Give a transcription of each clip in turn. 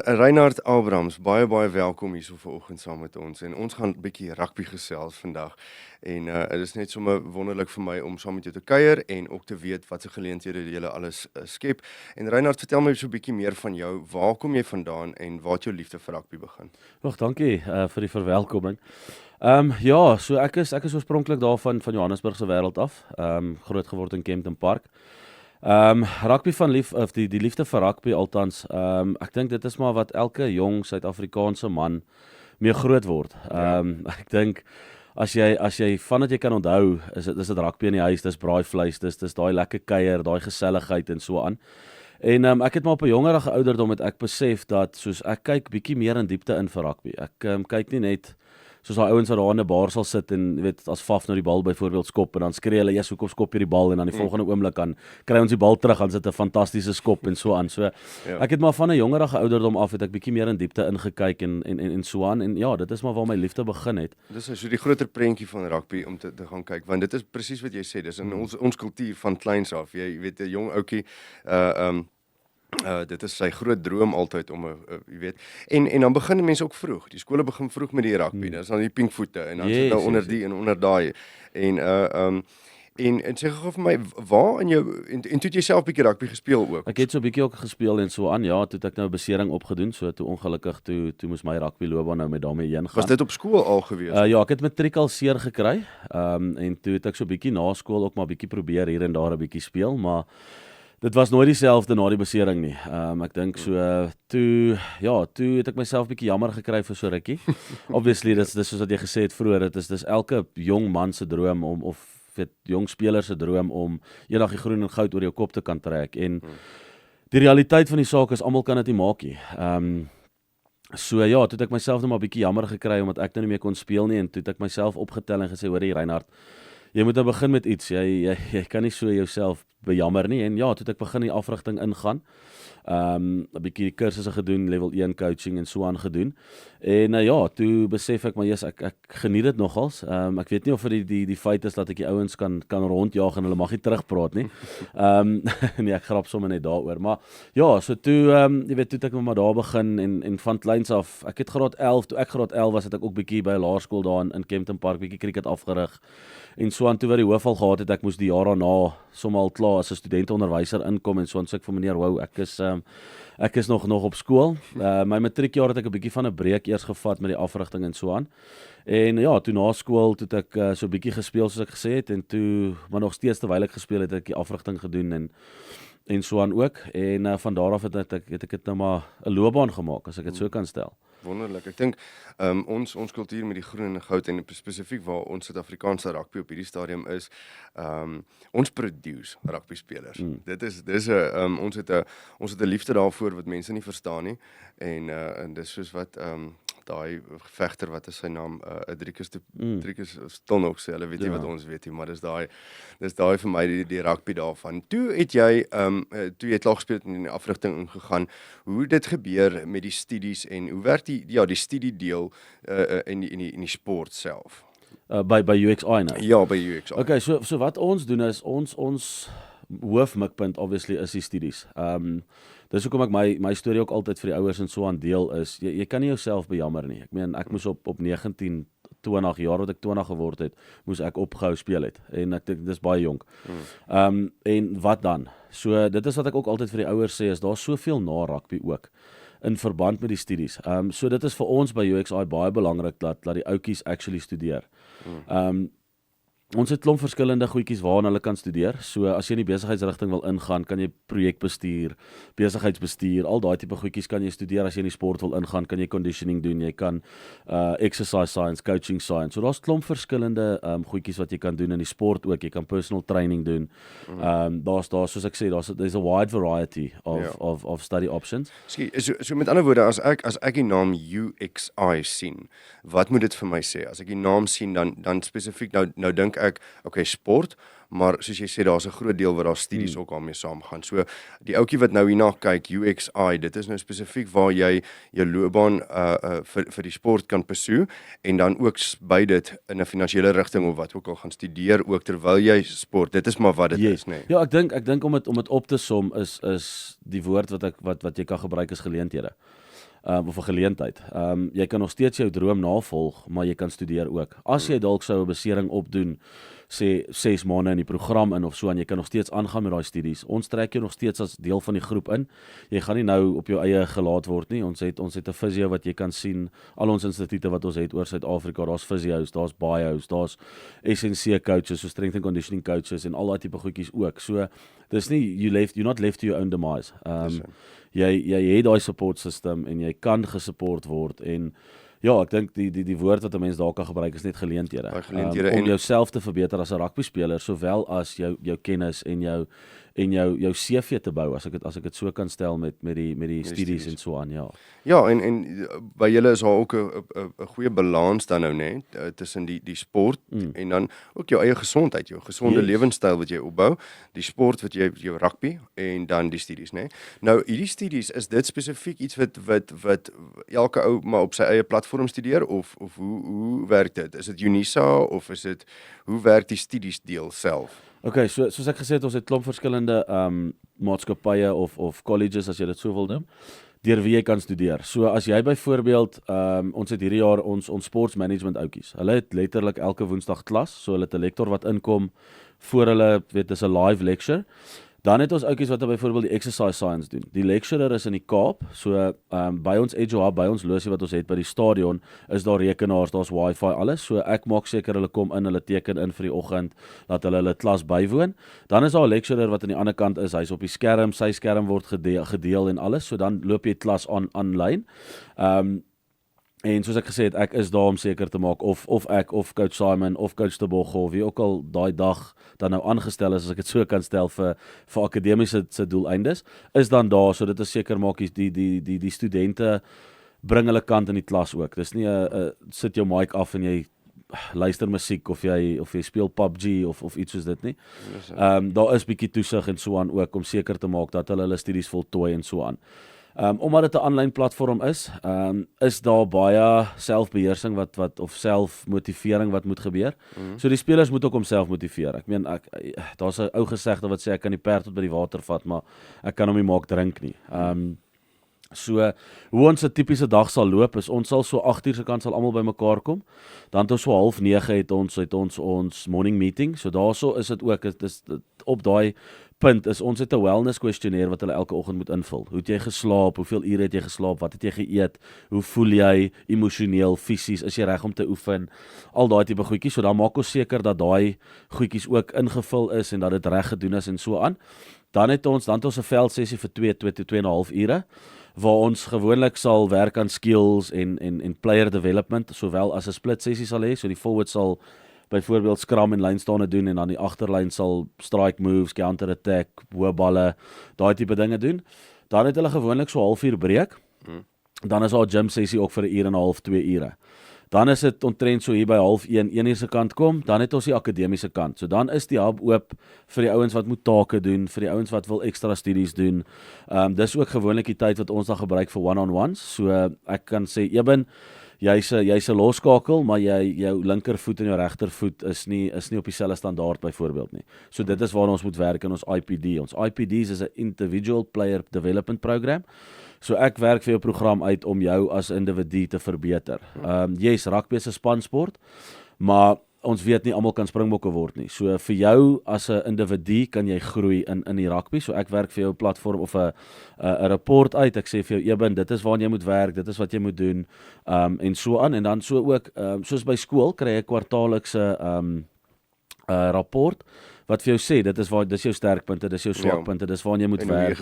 Reinhard Abrams, baie welkom hier so vanoggend saam met ons en ons gaan 'n bietjie rugby gesels vandag. En dit is net sommer wonderlik vir my om saam met jou te kuier en ook te weet wat se geleenthede jy alles skep. En Reinhard, vertel my so 'n bietjie meer van jou. Waar kom jy vandaan en waar het jou liefde vir rugby begin? Nog dankie vir die verwelkoming. Ja, so ek is oorspronklik daarvan van Johannesburg se wêreld af. Groot geword in Kempton Park. Rugby van of die liefde vir rugby althans. Ek dink dit is maar wat elke jong Suid-Afrikaanse man mee groot word. Ek dink as jy vandat jy kan onthou, is dit rugby in die huis, dis braaivleis, dis daai lekker kuier, daai geselligheid en so aan. En ek het maar op 'n jongerige ouderdom het ek besef dat soos ek kyk bietjie meer in diepte in vir rugby. Ek kyk nie net soos daai ouens wat daar in 'n bar sal sit en jy weet as Faf nou die bal byvoorbeeld skop en dan skree hulle eers hoekom skop jy die bal en dan die volgende oomblik dan kry ons die bal terug en sit 'n fantastiese skop en so aan. So ek het maar van 'n jongerige ouderdom af het ek bietjie meer in diepte ingekyk en so aan en ja, dit is maar waar my liefde begin het. Dis so die groter prentjie van rugby om te gaan kyk, want dit is presies wat jy sê, dis in ons kultuur van kleins af. Jy weet 'n jong ouetjie dit is sy groot droom altyd om jy weet. En dan begin mense ook vroeg. Die skole begin vroeg met die rugby. Dis dan die pinkvoete en dan sit nou onder die en onder daai. En sê gou vir my, waar in jou en toe het jy self 'n bietjie rugby gespeel ook? Ek het so 'n bietjie ook gespeel en so aan. Ja, toe het ek nou 'n besering opgedoen, so toe ongelukkig toe moes my rugby loopbaan nou met daarmee heen gaan. Was dit op skool al gewees? Ja, ek het matriek al seer gekry. En toe het ek so 'n bietjie na skool ook maar bietjie probeer hier en daar 'n bietjie speel, maar dit was nooit dieselfde na die besering nie. Ek dink so toe het ek myself bietjie jammer gekry vir so rukkie. Obviously dis soos wat jy gesê het vroeër, dit is elke jong man se droom om of jong speler se droom om eendag die groen en goud oor jou kop te kan trek en die realiteit van die saak is almal kan dit nie maak nie. So ja, toe het ek myself net maar bietjie jammer gekry omdat ek nou nie meer kon speel nie en toe het ek myself opgetel en gesê hoor jy Reinhard, jy moet nou begin met iets. Jy kan nie so jouself bejammer nie en ja, toe het ek begin die afrigting ingaan. 'n bietjie kursusse gedoen, level 1 coaching en so aan gedoen. En ja, toe besef ek maar ek geniet dit nogals. Ek weet nie of dit die feit is dat ek die ouens kan rondjaag en hulle mag nie terugpraat nie. Nee, ek grap sommer net daaroor. Maar ja, so toe jy weet toe het ek maar daar begin en van kleins af. Ek het graad 11, toe ek graad 11 was het ek ook bietjie by 'n laerskool daar in Kempton Park bietjie cricket afgerig. En so aan toe wat die hoofval gehad het, ek moes die jaar daarna sommer al klaar as 'n studenteonderwyser inkom en so ek vir meneer wou ek is nog op skool. My matriekjaar het ek 'n bietjie van 'n breek eers gevat met die afrigting en so aan. En ja, toe na skool toe het ek so 'n bietjie gespeel soos ek gesê het en toe maar nog steeds terwyl ek gespeel het ek die afrigting gedoen en so aan ook. En van daar af het ek dit nou maar 'n loopbaan gemaak as ek dit so kan stel. Wonderlik. Ek dink ons kultuur met die groen en goud en spesifiek waar ons Suid-Afrikaanse rugby op hierdie stadium is, ons produce rugby spelers. Ons het 'n liefde daarvoor wat mense nie verstaan nie en dis soos wat daai vegter wat is sy naam Driekus Stilnoch sê, hulle weet nie wat ons weet nie, maar dis daai vir my die rugby daarvan. Toe het jy toe jy klaar gespeel het in die afrigting ingegaan, hoe dit gebeur met die studies en hoe werk die studiedeel in die sport self? By UXI nou. Ja, by UXI. Okay, so wat ons doen is ons hoofmikpunt obviously is die studies. Dis hoekom ek my storie ook altyd vir die ouers en so aan deel is, jy kan nie jouself bejammer nie. Ek meen, ek moes op 19, 20 jaar wat ek 20 geword het, moes ek opgehou speel het. En ek dink dis baie jonk. En wat dan? So dit is wat ek ook altyd vir die ouers sê, is daar soveel na rugby ook in verband met die studies. So dit is vir ons by UXI baie belangrik dat die ouetjies actually studeer. Ons het klomp verskillende goedjies waarna hulle kan studeer. So as jy in die besigheidsrigting wil ingaan, kan jy projekbestuur, besigheidsbestuur, al daai tipe goedjies kan jy studeer. As jy in die sport wil ingaan, kan jy conditioning doen, jy kan exercise science, coaching science. So daar's klomp verskillende goedjies wat jy kan doen in die sport ook. Jy kan personal training doen. Daar's soos ek sê, there's a wide variety of study options. So met ander woorde, as ek die naam UXI sien, wat moet dit vir my sê? As ek die naam sien, dan spesifiek nou dink ek, okay, sport, maar soos jy sê, daar's 'n groot deel wat daar studies ook daarmee saamgaan. So die ouetjie wat nou hierna kyk, UXI, dit is nou spesifiek waar jy jou loopbaan vir die sport kan pursue en dan ook by dit in 'n finansiële rigting of wat ook al gaan studeer ook terwyl jy sport. Dit is maar wat dit is, nee. Ja, ek dink om dit op te som is die woord wat jy kan gebruik is geleenthede. of 'n geleentheid. Jy kan nog steeds jou droom navolg, maar jy kan studeer ook. As jy dalk sou 'n besering opdoen, sê 6 maande in die program in of so, en jy kan nog steeds aangaan met daai studies. Ons trek jou nog steeds as deel van die groep in. Jy gaan nie nou op jou eie gelaat word nie. Ons het 'n fisio wat jy kan sien. Al ons instituute wat ons het oor Suid-Afrika, daar's fisio's, daar's bios, daar's SNC coaches, so strength and conditioning coaches en al daai tipe goedjies ook. So dis nie you're not left to your own demise. Jy het daai support system en jy kan gesupport word en ja, ek dink die woord wat 'n mens daar kan gebruik is net geleenthede. Om jouself te verbeter as 'n rugbyspeler, sowel as jou kennis en jou CV te bou, as ek dit so kan stel met die studies en so aan, ja. Ja, en by julle is daar ook 'n goeie balans dan nou net tussen die sport en dan ook jou eie gesondheid, jou gesonde lewenstyl wat jy opbou, die sport wat jou rugby en dan die studies, né? Nou hierdie studies, is dit spesifiek iets wat elke ou maar op sy eie platform studeer of hoe werk dit? Is dit Unisa of hoe werk die studies deel self? Okay, soos ek gesê het, ons het klomp verskillende maatskappye of colleges, as jy dit so wil noem, deur wie jy kan studeer. So as jy byvoorbeeld, ons het hierdie jaar ons sports management outjies. Hulle het letterlik elke Woensdag klas, so hulle het 'n lektor wat inkom voor hulle, dis 'n live lecture. Dan het ons outjies wat byvoorbeeld die exercise science doen. Die lecturer is in die Kaap, so by ons Edge Hub, by ons losie wat ons het by die stadion, is daar rekenaars, daar's wifi, alles. So ek maak seker hulle kom in, hulle teken in vir die oggend, dat hulle klas bywoon. Dan is daar 'n lecturer wat aan die ander kant is, hy's op die skerm, sy skerm word gedeel en alles, so dan loop jy klas aanlyn. En soos ek gesê het, ek is daar om seker te maak of ek of coach Simon of coach Tebogo of wie ook al daai dag dan nou aangestel is, as ek dit so kan stel vir akademiese se doeleindes, is dan daar, so dit is seker maak die studente bring hulle kant in die klas ook. Dis nie 'n sit jou mic af en jy luister musiek of jy speel PUBG of iets soos dit nie. Daar is bietjie toesig en so aan ook om seker te maak dat hulle studies voltooi en so aan. Omdat dit 'n aanlyn platform is daar baie selfbeheersing of selfmotivering wat moet gebeur. So die spelers moet ook homself motiveer. Ek meen daar's 'n ou gesegde wat sê ek kan die perd tot by die water vat, maar ek kan hom nie maak drink nie. So hoe ons 'n tipiese dag sal loop is ons sal so 8:00 se kant sal almal bymekaar kom. Dan tot so 8:30 het ons morning meeting. So daarso is dit ook op daai punt is ons het 'n wellness questionnaire wat hulle elke oggend moet invul. Hoe het jy geslaap? Hoeveel ure het jy geslaap? Wat het jy geëet? Hoe voel jy emosioneel, fisies? Is jy reg om te oefen? Al daai tipe goedjies. So dan maak ons seker dat daai goedjies ook ingevul is en dat dit reg gedoen is en so aan. Dan het ons 'n veldsessie vir 2.5 ure waar ons gewoonlik sal werk aan skills en player development, sowel as 'n split sessie sal hê. So die forward sal byvoorbeeld scrum en lynstaande doen en dan die agterlyn sal strike moves, counter attack, hoë balle, daai tipe dinge doen. Dan het hulle gewoonlik so 1/2 uur breek. Dan is daar 'n gym sessie ook vir 1 uur en 'n half, 2 ure. Dan is dit omtrent so hier by 12:30, 1 uur se kant kom, dan het ons die akademiese kant. So dan is die hub oop vir die ouens wat moet take doen, vir die ouens wat wil ekstra studies doen. Dis ook gewoonlik die tyd wat ons dan gebruik vir one-on-ones. So ek kan sê, Eben, jy's 'n loskakel, maar jou linkervoet en jou regtervoet is nie op dieselfde standaard byvoorbeeld nie. So dit is waar ons moet werk in ons IPD. Ons IPD's is 'n individual player development program. So ek werk vir jou program uit om jou as individu te verbeter. Yes, rugby is 'n spansport, maar ons weet nie almal kan springbokke word nie. So vir jou as 'n individu kan jy groei in die rugby. So ek werk vir jou 'n platform of 'n rapport uit. Ek sê vir jou, Eben, dit is waarna jy moet werk, dit is wat jy moet doen, en so aan. En dan so ook, soos by skool kry jy 'n kwartaallikse rapport wat vir jou sê, dis jou sterkpunte, dis jou swakpunte, dis waarna jy moet werk.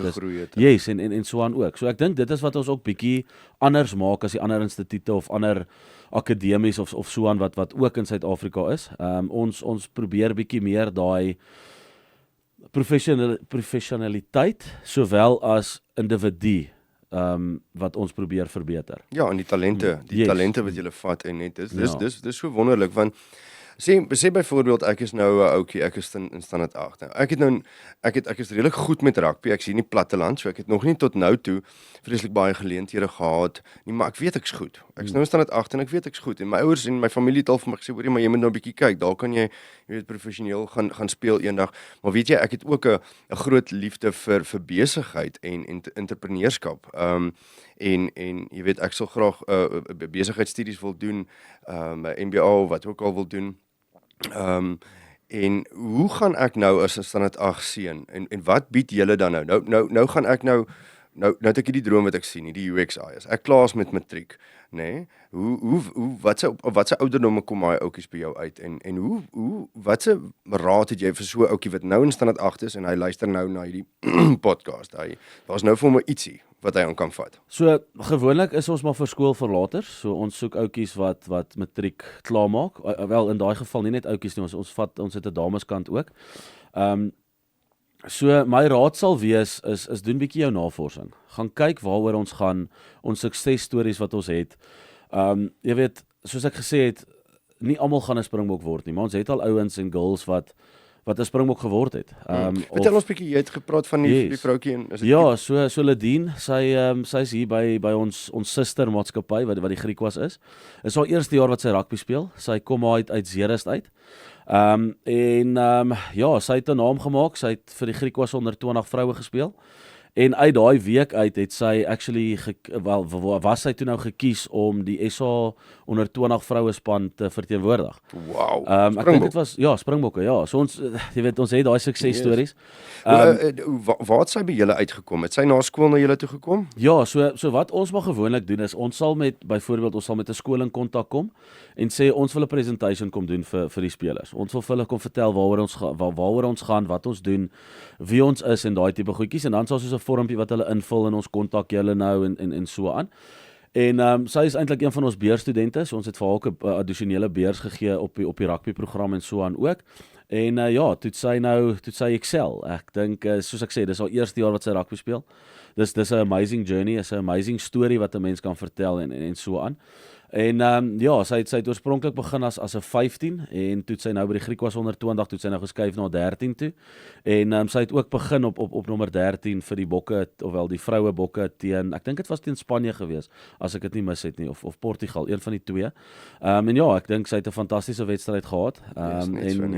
Yes, en so aan ook. So ek dink dit is wat ons ook bietjie anders maak as die ander instituute of ander akademies of so aan wat ook in Suid-Afrika is. Ons probeer bietjie meer daai professionaliteit sowel as individu wat ons probeer verbeter. Ja, en die talente wat jy vat en net dis so wonderlik want Sê byvoorbeeld ek is nou 'n ouetjie, ek is in standaard 8. Nou, ek is redelik goed met rugby. Ek sien nie platteland, so ek het nog nie tot nou toe vreeslik baie geleenthede gehad nie, maar ek weet ek's goed. Ek is nou in standaard 8 en ek weet ek's goed. En my ouers en my familie het al vir my gesê, hoorie, maar jy moet nou 'n bietjie kyk. Daar kan jy weet professioneel gaan speel eendag. Maar weet jy, ek het ook 'n groot liefde vir besigheid en entrepreneurskap. En jy weet ek sal graag besigheidstudies wil doen, 'n MBA of wat ook al wil doen. En hoe gaan ek nou as 'n standaard 8 seun en wat bied julle dan nou? Nou gaan ek nou het ek die droom wat ek sien, die UXI is. Ek klaar is met matriek, nê? Nee? Wat se ouderdomme kom daai ouetjies by jou uit en wat se raad het jy vir so 'n ouetjie wat nou in standaard 8 is en hy luister nou na hierdie podcast. Daar's nou vir hom ietsie wat hy aan kan vat. So gewoonlik is ons maar vir skoolverlaters. So ons soek ouetjies wat matriek klaar maak. Wel in daai geval nie net ouetjies nie, ons het 'n dameskant ook. So my raad sal wees is doen bietjie jou navorsing. Gaan kyk waaroor ons gaan, ons suksesstories wat ons het. Jy weet, soos ek gesê het, nie almal gaan 'n Springbok word nie, maar ons het al ouens en girls wat 'n Springbok geword het. Vertel ons bietjie, jy het gepraat van die vroutjie en is dit ja, so Ledien, sy's hier by ons sustermaatskappy wat die Griekwas is. Is haar eerste jaar wat sy rugby speel. Sy kom uit Zeerust uit. Ja, sy het 'n naam gemaak. Sy het vir die Griekwas onder 20 vroue gespeel. En uit daai week uit het sy actually was sy toe nou gekies om die SA onder 20 vroue span te verteenwoordig. Wow. Ek dink dit was Springbokke, ja. So ons jy weet ons het daai suksesstories. Waar het sy by julle uitgekom? Het sy na skool na julle toe gekom? Ja, so wat ons maar gewoonlik doen is ons sal met 'n skool in kontak kom en sê ons wil 'n presentation kom doen vir die spelers. Ons wil vir hulle kom vertel waaroor ons gaan, wat ons doen, wie ons is en daai tipe goedjies en dan sal soos 'n vormpie wat hulle invul en ons kontak julle nou en so aan. En sy is eintlik een van ons beurstudente, so ons het vir haar 'n addisionele beurs gegee op die rugbyprogram en so aan ook. En ja, toe sy excel. Ek dink soos ek sê, dis haar eerste jaar wat sy rugby speel. Dis 'n amazing journey, is 'n amazing storie wat 'n mens kan vertel en so aan. En ja, sy het oorspronklik begin as 'n 15 en toe sy nou by die Griekwas onder 20, toe sy nou geskuif na 13 toe. En sy het ook begin op nommer 13 vir die bokke, ofwel die vroue bokke teen, ek dink dit was teen Spanje gewees, as ek dit nie mis het nie, of Portugal, een van die twee. En ja, ek dink sy het 'n fantastiese wedstryd gehad.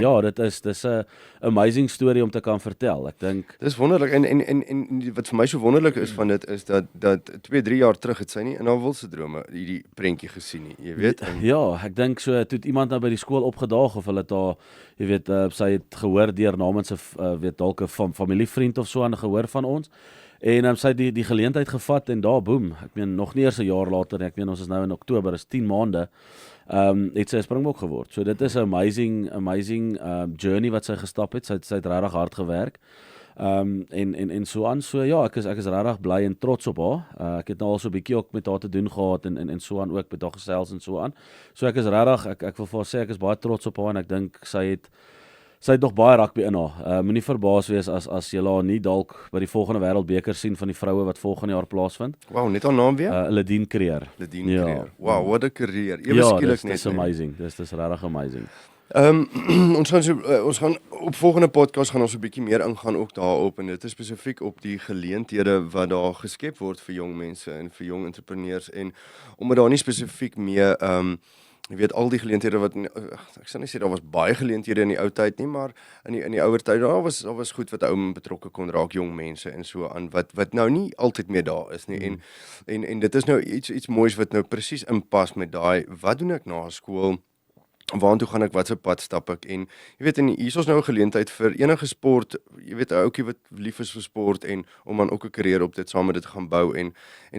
Ja, dis 'n amazing storie om te kan vertel. Ek dink dis wonderlik en wat vir my so wonderlik is van dit is dat 2-3 jaar terug het sy nie in haar wildste drome hierdie prentjie gesien nie, jy weet. Ja, ek dink so toe iemand nou by die skool opgedaag of hulle daar, jy weet, sy het gehoor deur namens 'n weet dalk 'n familievriend of so aan gehoor van ons. En sy het die geleentheid gevat en daar boem. Ek meen nog nie eers 'n jaar later nie. Ek meen ons is nou in Oktober, is 10 maande. Het sy 'n Springbok geword. So dit is 'n amazing journey wat sy gestap het. Sy het regtig hard gewerk. En so aan. So ja, ek is regtig bly en trots op haar. Ek het nou al so 'n bietjie ook met haar te doen gehad en so aan ook met haar gesels en so aan. So ek is regtig ek wil vir haar sê ek is baie trots op haar en ek dink sy het nog baie rugby in haar. Moenie verbaas wees as jy haar nie dalk by die volgende wêreldbeker sien van die vroue wat volgende jaar plaasvind. Wow, net haar naam weer? Ledien Creer. Creer. Wow, what a career. Ewe skielik net. Dis amazing. Dis regtig amazing. Ons gaan op volgende podcast gaan ons 'n bietjie meer ingaan ook daarop en dit is spesifiek op die geleenthede wat daar geskep word vir jong mense en vir jong entrepreneurs en omdat daar nie spesifiek meer jy weet al die geleenthede wat ek sal nie sê daar was baie geleenthede in die ou tyd nie, maar in die ouer tyd daar was goed wat ou betrokke kon raak, jong mense en so aan wat nou nie altyd meer daar is nie. En dit is nou iets moois wat nou presies inpas met daai wat doen ek na skool? Waartoe gaan ek, wat se pad stap ek en jy weet en hier is ons nou 'n geleentheid vir enige sport, jy weet 'n ouetjie wat lief is vir sport en om dan ook 'n karier op dit saam met dit gaan bou en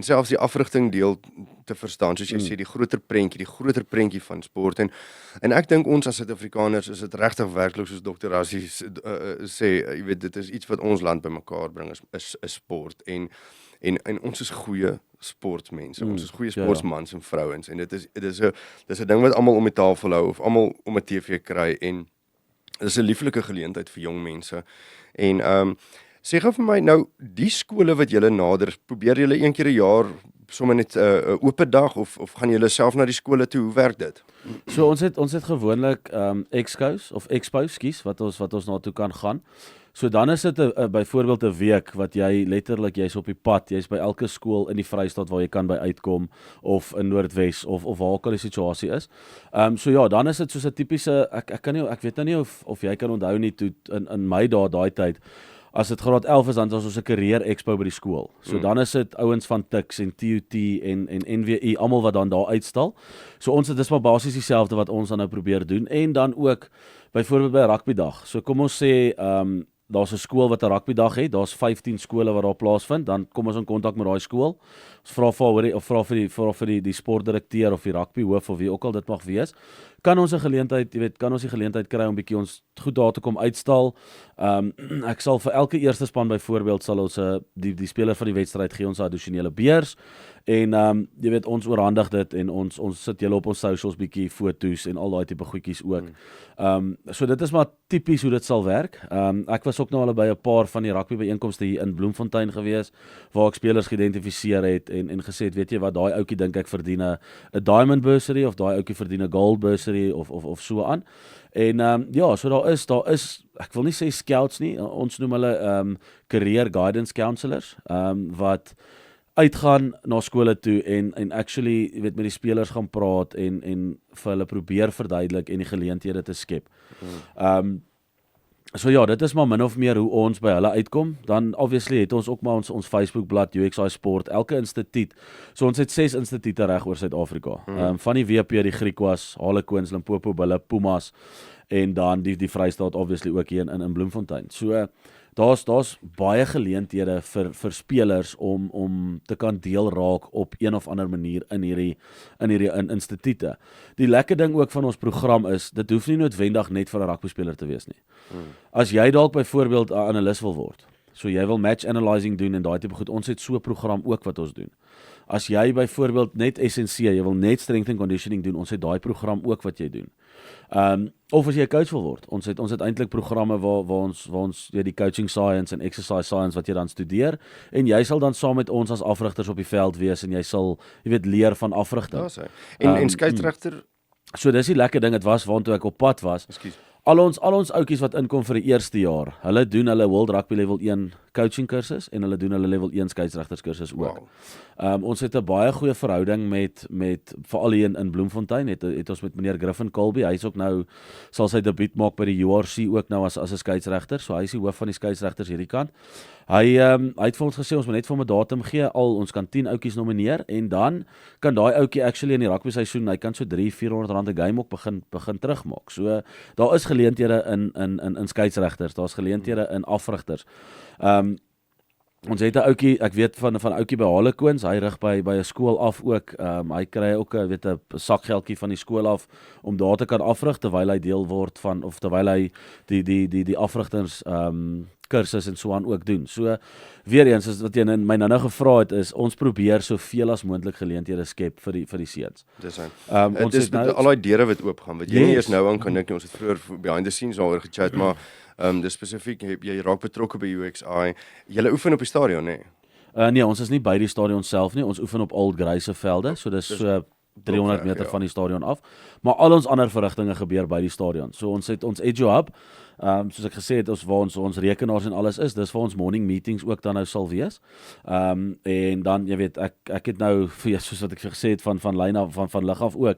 selfs die afrigting deel te verstaan soos jy sê die groter prentjie van sport en ek dink ons as Suid-Afrikaners is dit regtig werklik soos Dr. Rassie sê, jy weet dit is iets wat ons land bymekaar bring is sport en ons is goeie sportmense, ons is goeie sportmans en vrouens en dit is 'n ding wat almal om die tafel hou of almal om 'n TV kry en dit is 'n lieflike geleentheid vir jong mense. En sê gou vir my nou die skole wat julle nader, probeer julle een keer 'n jaar sommer net 'n oop dag of gaan julle self na die skole toe? Hoe werk dit? So ons het gewoonlik expos of expos skus wat ons na toe kan gaan. So dan is dit byvoorbeeld 'n week wat jy's op die pad, jy's by elke skool in die Vrystaat waar jy kan by uitkom of in Noordwes of waar ook al die situasie is. So ja, dan is dit soos 'n tipiese ek weet nou nie of jy kan onthou nie toe in my daai tyd. As dit graad 11 is, dan is ons 'n career expo by die skool. So dan is dit ouens van Tuks en TUT en NWI, almal wat dan daar uitstal. So dis maar basies dieselfde wat ons dan nou probeer doen. En dan ook byvoorbeeld by rugbydag. So kom ons sê daar's 'n skool wat 'n rugbydag het, daar's 15 skole wat daar plaasvind, dan kom ons in kontak met daai skool. Ons vra vir die sportdirekteur of die rugbyhoof of wie ook al dit mag wees. Kan ons 'n geleentheid, kan ons die geleentheid kry om bietjie ons goed daar te kom uitstal. Ek sal vir elke eerste span byvoorbeeld sal ons die speler van die wedstryd gee ons 'n addisionele beurs en ons oorhandig dit en ons sit julle op ons socials bietjie foto's en al daai tipe goedjies ook. So dit is maar tipies hoe dit sal werk. Ek was ook nou al by 'n paar van die rugby byeenkomste hier in Bloemfontein gewees waar ek spelers geïdentifiseer het en gesê het, weet jy wat, daai ouetjie dink ek verdien 'n diamond bursary of daai ouetjie verdien 'n gold bursary of so aan. En so daar is ek wil nie sê scouts nie, ons noem hulle career guidance counselors wat uitgaan na skole toe en actually met die spelers gaan praat en vir hulle probeer verduidelik en die geleenthede te skep. So ja, dit is maar min of meer hoe ons by hulle uitkom. Dan obviously het ons ook maar ons Facebookblad UXI Sport, elke instituut. So ons het 6 instituute reg oor Suid-Afrika. Van die WP, die Griquas, Harlequins, Limpopo Bulle, Pumas en dan die Vrystaat obviously ook hier in Bloemfontein. So daar's baie geleenthede vir spelers om te kan deel raak op een of ander manier in hierdie instituute. Die lekker ding ook van ons program is, dit hoef nie noodwendig net vir 'n rugbyspeler te wees nie. As jy dalk byvoorbeeld 'n analis wil word, so jy wil match analyzing doen en daai tipe goed, ons het so 'n program ook wat ons doen. As jy byvoorbeeld net SNC, jy wil net strength and conditioning doen, ons het daai program ook wat jy doen. Of as jy 'n coach wil word, ons het eintlik programme waar ons die coaching science en exercise science wat jy dan studeer en jy sal dan saam met ons as afrigters op die veld wees en jy sal leer van afrigting. En skeieregter. So dis die lekker ding, dit was waantoe ek op pad was. Ekskuus. Al ons ouetjies wat inkom vir die eerste jaar, hulle doen hulle World Rugby Level 1 coaching kursus en hulle doen hulle Level 1 skeieregterskursus ook. Wow. Ons het 'n baie goeie verhouding met veral hier in Bloemfontein het ons met meneer Griffin Colby. Hy's ook nou sal sy debuut maak by die URC ook nou as 'n skeieregter. So hy is die hoof van die skeieregters hierdie kant. Hy het vir ons gesê ons moet net vir hom 'n datum gee, ons kan 10 ouetjies nomineer en dan kan daai ouetjie actually in die rugby seisoen, hy kan so 300-400 rand 'n game ook begin terugmaak. So daar is geleenthede in skeieregters, daar's geleenthede in afrigters. Ons het 'n ouetjie, ek weet van 'n ouetjie by Harlequins, hy rig by 'n skool af ook. Hy kry ook 'n sakgeldjie van die skool af om daar te kan afrig terwyl hy deel word van of terwyl hy die afrigters kursus en so aan ook doen. So weer eens is wat jy my nou gevra het is ons probeer soveel as moontlik geleenthede skep vir die seuns. Dis hy. Ons het nou al daai deure wat oop gaan. Wat jy nie eers nou aan kan dink nie. Ons het vroeër behind the scenes daaroor gechat, maar dis spesifiek jy raak betrokke by UXI. Julle oefen op die stadion, nê? Nee, ons is nie by die stadion self nie. Ons oefen op Old Grey se velde. So dis so 300 meter van die stadion af. Maar al ons ander verrigtinge gebeur by die stadion. So ons het ons Edge Hub, soos ek gesê het, waar ons rekenaars en alles is, dis vir ons morning meetings ook dan nou sal wees. En dan, jy weet, ek het nou, soos wat ek gesê het, van lyn af, van lig af ook,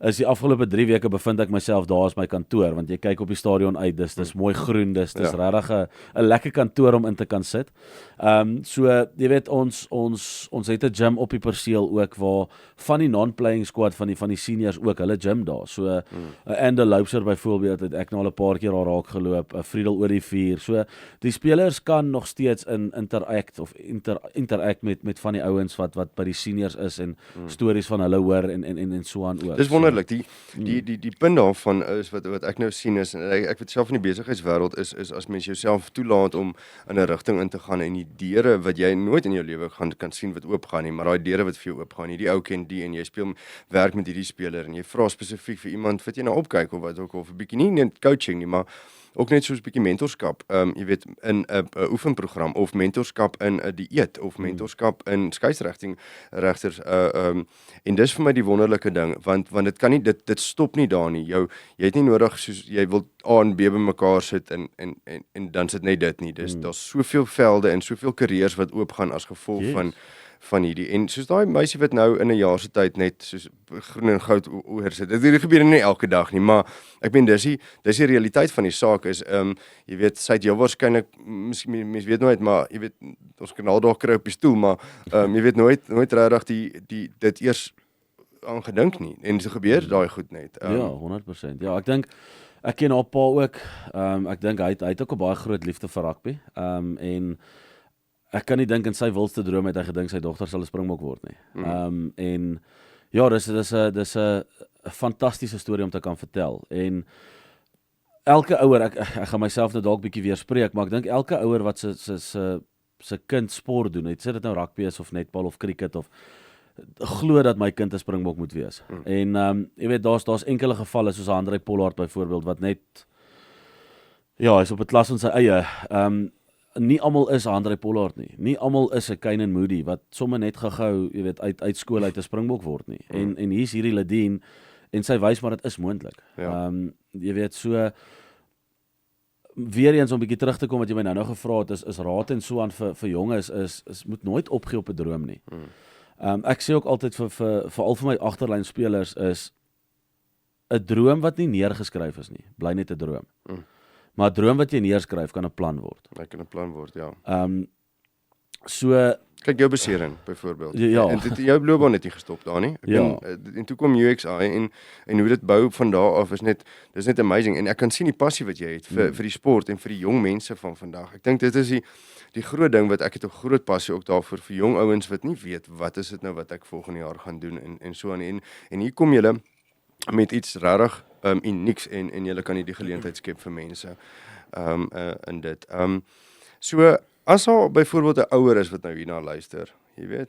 is die afgelope 3 weke bevind ek myself daar as my kantoor, want jy kyk op die stadion uit, dis mooi groen, dis regtig 'n lekker kantoor om in te kan sit. So, jy weet, ons het 'n gym op die perseel ook, waar van die non-playing squad, van die seniors ook, hulle gym daar. So, Ander Loubser byvoorbeeld, het ek nou al 'n paar keer daar raak geloop, Friedel oor die 4. So, die spelers kan nog steeds interact met van die ouens wat by die seniors is en stories van hulle hoor en so aan ook. Dis wonderlik. Die punt daarvan is wat ek nou sien is, en ek weet self in die besigheidswêreld is as mens jouself toelaat om in 'n rigting in te gaan en die deure wat jy nooit in jou lewe kan sien wat oopgaan nie, maar daai deure wat vir jou oopgaan nie, die ou ken die en jy werk met hierdie speler en jy vra spesifiek vir iemand wat jy nou opkyk of wat ook of 'n bietjie nie net coaching nie, maar ook net soos 'n bietjie mentorskap, jy weet in 'n oefenprogram of mentorskap in 'n dieet of mentorskap in skeieregters en dis vir my die wonderlike ding want dit kan nie dit stop nie daar nie. Jy het nie nodig soos jy wil A en B bymekaar sit en dan sit net dit nie. Daar's soveel velde en soveel karriers wat oopgaan as gevolg van hierdie en soos daai meisie wat nou in 'n jaar se tyd net soos groen en goud oor sit. Dit gebeur nie elke dag nie, maar ek meen dis die realiteit van die saak is jy weet sy het heel waarskynlik miskien mens weet nooit maar jy weet ons kan aldag kry op die stoel maar jy weet nooit regtig dit eers aangedink nie en so gebeur daai goed net. Ja, 100%. Ja, ek ken haar pa ook. Ek dink hy het ook 'n baie groot liefde vir rugby. En ek kan nie dink in sy wildste droom het hy gedink sy dogter sal 'n springbok word nie. En ja, dis 'n fantastiese storie om te kan vertel. En elke ouer, ek gaan myself nou dalk bietjie weerspreek, maar ek dink elke ouer wat se kind sport doen, het sê dit nou rugby is of netbal of cricket of glo dat my kind 'n springbok moet wees. En jy weet daar's enkele gevalle soos Andrei Pollard byvoorbeeld wat net hy's op 'n klas in sy eie. Nie almal is Andrei Pollard nie. Nie almal is 'n Kane Moody wat sommer net gehou, jy weet, uit skool uit 'n springbok word nie. En hier's hierdie Ladine en sy wys maar dit is moontlik. Ja. Jy weet so weer eens om 'n bietjie terug te kom wat jy my nou gevra het is raad en so aan vir jonges is moet nooit opgee op 'n droom nie. Ek sê ook altyd veral vir my agterlyn spelers is 'n droom wat nie neergeskryf is nie, bly net 'n droom. Maar 'n droom wat jy neerskryf kan 'n plan word. Dit kan 'n plan word, ja. So kyk jou besering byvoorbeeld. Ja. En dit jou loopbaan het nie gestop daar nie. En toe kom UXI en hoe dit bou van daar af dis net amazing en ek kan sien die passie wat jy het vir die sport en vir die jong mense van vandag. Ek dink dit is die groot ding wat ek het 'n groot passie ook daarvoor vir jong ouens wat nie weet wat is dit nou wat ek volgende jaar gaan doen en so aan en hier kom julle met iets regtig unieks en julle kan hierdie geleentheid skep vir mense in dit. So as daar byvoorbeeld 'n ouer is wat nou hierna luister, jy weet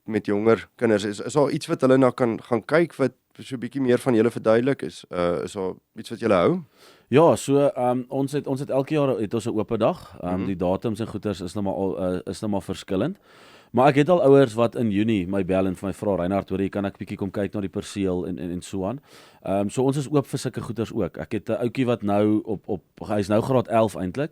met jonger kinders is daar iets wat hulle na kan gaan kyk wat so 'n bietjie meer van julle verduidelik is daar iets wat julle hou? Ja, so ons het elke jaar het ons 'n oop dag. Die datums en goeders is nou maar verskillend. Maar ek het al ouers wat in Junie my bel en vir my vra Reinhard, hoor jy kan ek bietjie kom kyk na die perseel en so aan. So ons is oop vir sulke goeders ook. Ek het 'n ouetjie wat nou hy's nou graad 11 eintlik.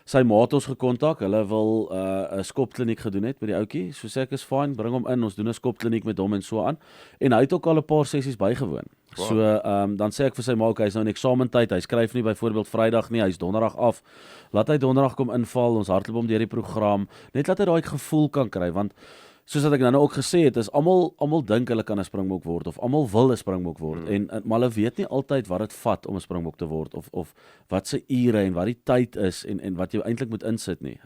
Sy ma het ons gekontak, hulle wil 'n skopkliniek gedoen het met die ouetjie. So sê ek is fine, bring hom in, ons doen 'n skopkliniek met hom en so aan. En hy het ook al 'n paar sessies bygewoon. Wow. So dan sê ek vir sy ma, hy's nou in eksamentyd, hy skryf nie byvoorbeeld Vrydag nie, hy's Donderdag af. Laat hy Donderdag kom inval, ons hardloop hom deur die program, net laat hy daai gevoel kan kry want soos wat ek nou ook gesê het, is almal dink hulle kan 'n springbok word of almal wil 'n springbok word maar hulle weet nie altyd wat dit vat om 'n springbok te word of wat se ure en wat die tyd is en wat jy eintlik moet insit nie.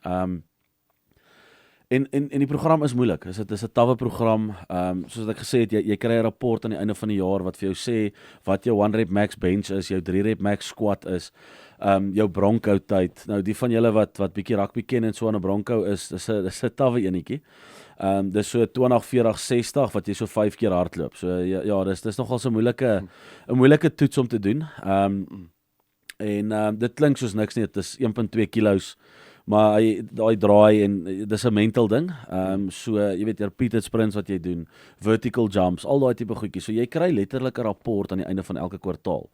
En die program is moeilik. Dit is 'n tawwe program. Soos ek gesê het, jy kry 'n rapport aan die einde van die jaar wat vir jou sê wat jou 1 rep max bench is, jou 3 rep max squat is, jou bronco tyd. Nou die van julle wat bietjie rugby ken en so aan 'n bronco is, dis 'n tawwe enetjie. Dis so 20, 40, 60 wat jy so 5 keer hardloop. So ja, dis nogal so 'n moeilike toets om te doen. En dit klink soos niks nie, dit is 1.2 kilos. Maar daai draai en dis 'n mental ding. So jy weet repeated sprints wat jy doen, vertical jumps, al daai tipe goedjies. So jy kry letterlik 'n rapport aan die einde van elke kwartaal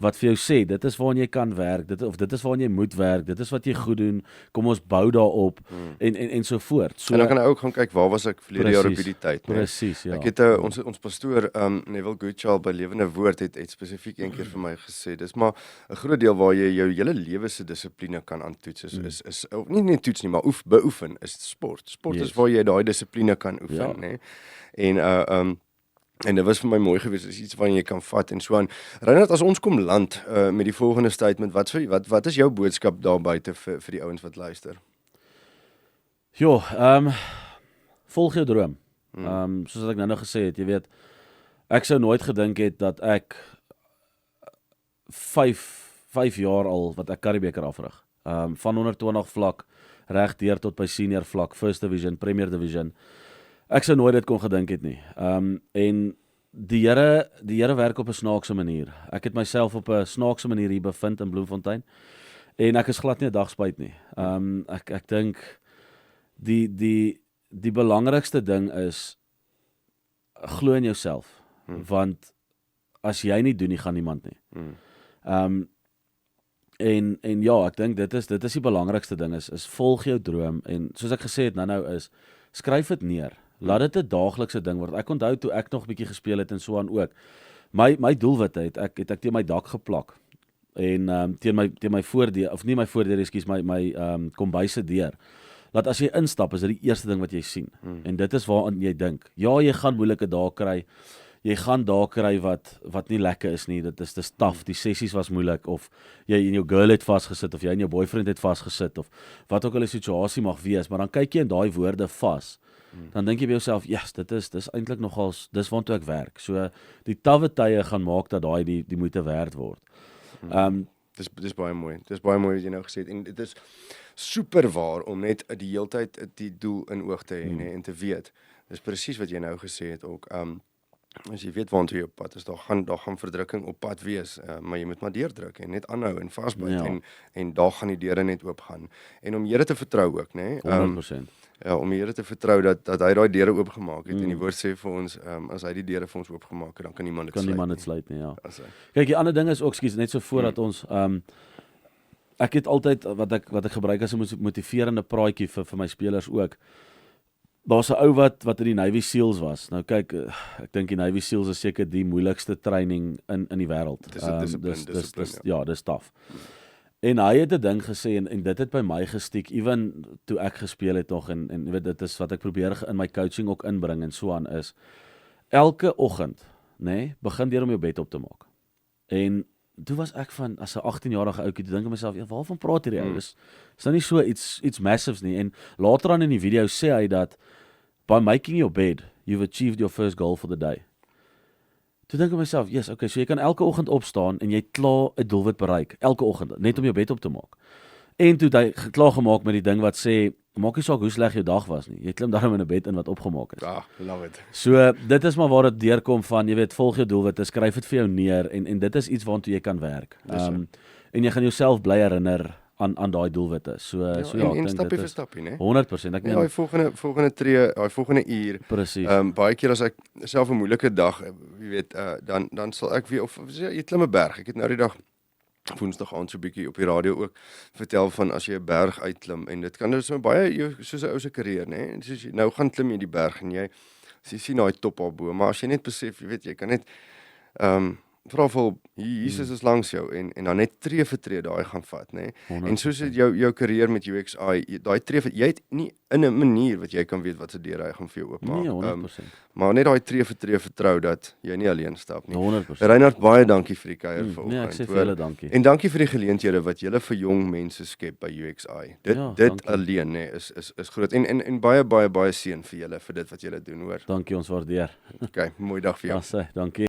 wat vir jou sê dit is waaraan jy kan werk, dit is waaraan jy moet werk, dit is wat jy goed doen. Kom ons bou daarop en so voort. So en dan kan ek ook gaan kyk waar was ek verlede jaar op hierdie tyd, nee. Presies, ja. Ek het ons pastoor Neville Goodchild by Lewende Woord het spesifiek een keer vir my gesê, dis maar 'n groot deel waar jy jou hele lewe se dissipline kan aantoets is of nie toets nie, maar beoefen is sport. Sport is waar jy daai dissipline kan oefen, nê. En dit was vir my mooi geweest, is iets wat jy kan vat en so aan. Reinhard, as ons kom land met die volgende statement, wat is jou boodskap daar buite vir die ouens wat luister? Jo, volg jou droom. Soos wat ek nou gesê het, jy weet, ek sou nooit gedink het dat ek 5 jaar al wat ek Curriebeeker afrig. Van 120 vlak reg deur tot by senior vlak, First Division, Premier Division. Ek sou nooit dit kon gedink het nie. En die Here werk op 'n snaakse manier. Ek het myself op 'n snaakse manier hier bevind in Bloemfontein en ek is glad nie 'n dag spyt nie. Ek dink die belangrikste ding is glo in jouself, want as jy nie doen nie, gaan niemand nie. En ja, ek dink dit is die belangrikste ding is volg jou droom en soos ek gesê het nou is skryf dit neer. Laat dit 'n daaglikse ding word. Ek onthou toe ek nog bietjie gespeel het en so aan ook. My doelwitte het ek teen my dak geplak en teen my voordeur of nie my voordeur, ekskuus, my kombuis se deur. Laat as jy instap is dit die eerste ding wat jy sien. En dit is waaraan jy dink. Ja, jy gaan moeilike dae kry. Jy gaan dae kry wat nie lekker is nie. Dis taaf. Die sessies was moeilik of jy en jou girl het vasgesit of jy en jou boyfriend het vasgesit of wat ook al die situasie mag wees, maar dan kyk jy in daai woorde vas. Dan dink jy by jouself, "Yes, dis eintlik nogals dis waartoe ek werk." So die tawwe tye gaan maak dat daai die moeite werd word. Dis baie mooi. Dis baie mooi wat jy nou gesê het en dit is super waar om net die heeltyd die doel in oog te hê en te weet. Dis presies wat jy nou gesê het ook. As jy weet waantoe jy op pad is, daar gaan verdrukking op pad wees, maar jy moet maar deurdruk en net aanhou en vasbyt en daar gaan die deure net oop gaan. En om Here te vertrou ook, né? 100%. Ja, om die Here te vertrou dat hy daai deure oopgemaak het en die woord sê vir ons, as hy die deure vir ons oopgemaak het, dan kan niemand dit sluit nie, ja. As hy. Kyk, die ander ding is ook, net so voordat ons ek het altyd wat ek gebruik as 'n motiverende praatjie vir my spelers ook. Daar's 'n ou wat in die Navy SEALs was. Nou kyk, ek dink die Navy SEALs is seker die moeilikste training in die wêreld. Dis taaf. En hy het 'n ding gesê en dit het by my gestiek, ewen toe ek gespeel het nog en jy weet dit is wat ek probeer in my coaching ook inbring en so aan is. Elke oggend, nê, begin deur om jou bed op te maak. En toe was ek van as 'n 18-jarige ouetjie, toe dink ek myself, ja, waarvan praat hierdie ou? Dis nou nie so iets massives nie. En later aan in die video sê hy dat by making your bed, you've achieved your first goal for the day. Toe dink ek myself, yes, okay, so jy kan elke oggend opstaan en jy het klaar 'n doelwit bereik, elke oggend, net om jou bed op te maak. En toe het hy klaar gemaak met die ding wat sê, maak nie saak hoe sleg jou dag was nie, jy klim daarom in 'n bed in wat opgemaak is. Love it. So, dit is maar waar dit deurkom van, jy weet, volg jou doelwitte, skryf dit vir jou neer en dit is iets waartoe jy kan werk. En jy gaan jouself bly herinner aan daai doelwitte. So en stapie vir stapie, né? 100%. Ek meen daai volgende tree, daai volgende uur. Presies. Baie keer as ek self 'n moeilike dag, jy weet, dan sal ek weer of jy klim 'n berg. Ek het nou die dag Woensdag aand so 'n bietjie op die radio ook vertel van as jy 'n berg uitklim en dit kan dus so baie soos 'n ou se karier, né? En soos jy nou gaan klim jy die berg en jy sien daai top daarbo, maar as jy net besef, jy weet, jy kan net veral Jesus is langs jou en dan net tree vir tree daai gaan vat, né? En soos dit jou karier met UXI, daai tree jy het nie in 'n manier wat jy kan weet wat se deure hy gaan vir jou oopmaak. Nee, 100%. Maar net daai tree vir tree vertrou dat jy nie alleen stap nie. 100%. Reinhard, baie dankie vir die kuier vanoggend. Nee, ek sê vir julle dankie. En dankie vir die geleenthede wat julle vir jong mense skep by UXI. Dit alleen, né, is groot en baie seën vir julle vir dit wat julle doen, hoor. Dankie, ons waardeer. Okay, mooi dag vir jou. Ja, dankie.